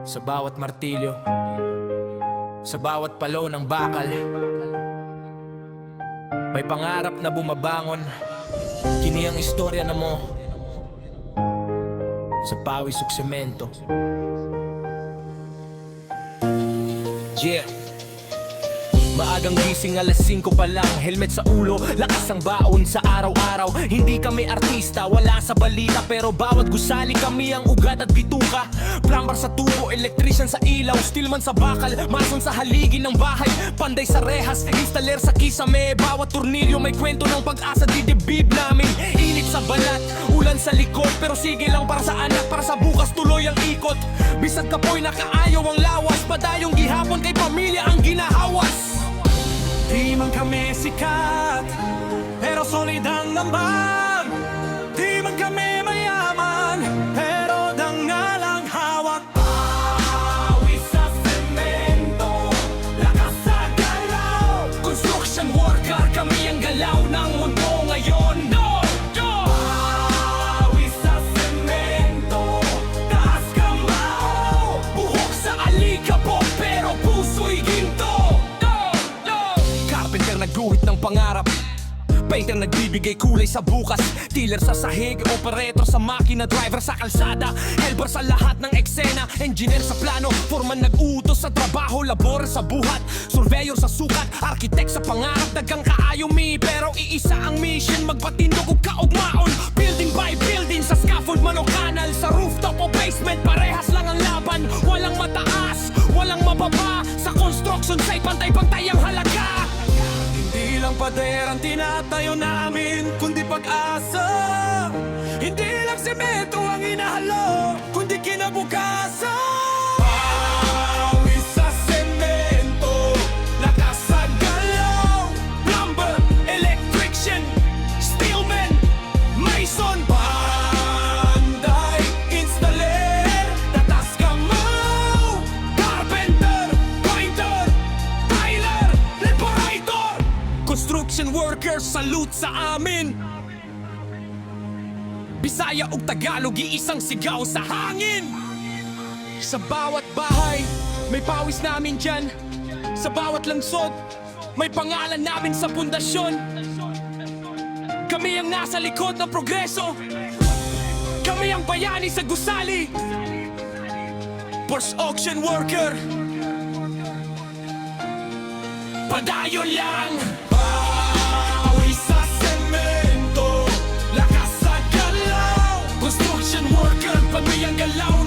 Sa bawat martilyo, sa bawat palo ng bakal, may pangarap na bumabangon. Kini ang istorya na mo sa pawis ug semento. Yeah. Maagang gising alas 5 pa lang, helmet sa ulo, lakas ang baon sa araw-araw. Hindi kami artista, wala sa balita, pero bawat gusali kami ang ugat at bituka. Plumber sa tubo, electrician sa ilaw, steelman sa bakal, mason sa haligi ng bahay, panday sa rehas, installer sa kisame. Bawat turnilyo may kwento ng pag-asa, didibib namin. Init sa balat, ulan sa likod, pero sige lang para sa anak, para sa bukas tuloy ang ikot. Bisag kapoy nakaayaw ang lawas, padayong gihapon kay pamilya ang ginahawas. Di man kami sikat, pero solid ang ambag. Di man kami mayaman, pero dangalang hawak. Pawis sa semento, lakas sa galaw. Construction worker, kami ang galaw ng mundo ngayon. Pawis sa semento, taas kamao. Buhok sa alikabok, pero puso'y ginto. Carpenter nagguhit ng pangarap, painter nagbibigay kulay sa bukas, dealer sa sahig, operator sa makina, driver sa kalsada, helper sa lahat ng eksena, engineer sa plano, foreman nag-uutos sa trabaho, labor sa buhat, surveyor sa sukat, architect sa pangarap, dagang kaayo mi, pero iisa ang mission, magpatindog o kaugmaon, building by building, sa scaffold man o kanal, sa rooftop o basement, parehas lang ang laban, walang mataas, walang mababa, sa construction site, pantay-pantay ang halaga. Hindi lang pader ang tinatayo namin, kundi pag-asa. Hindi lang semento ang inahalo, kundi kinabukasan. Pawis sa semento, lakas sa galaw. Plumber, electrician, steelman, mason, panday, installer, tatas kamao. Carpenter, painter, tiler, reparator. Construction workers, salute sa amin. Bisaya ug Tagalog, iisang sigaw sa hangin. Sa bawat bahay, may pawis namin dyan. Sa bawat langsod, may pangalan namin sa pundasyon. Kami ang nasa likod ng progreso. Kami ang bayani sa gusali. Porsche auction worker, padayon lang. Pawis sa semento, lakas sa galaw. Construction worker, kami ang galaw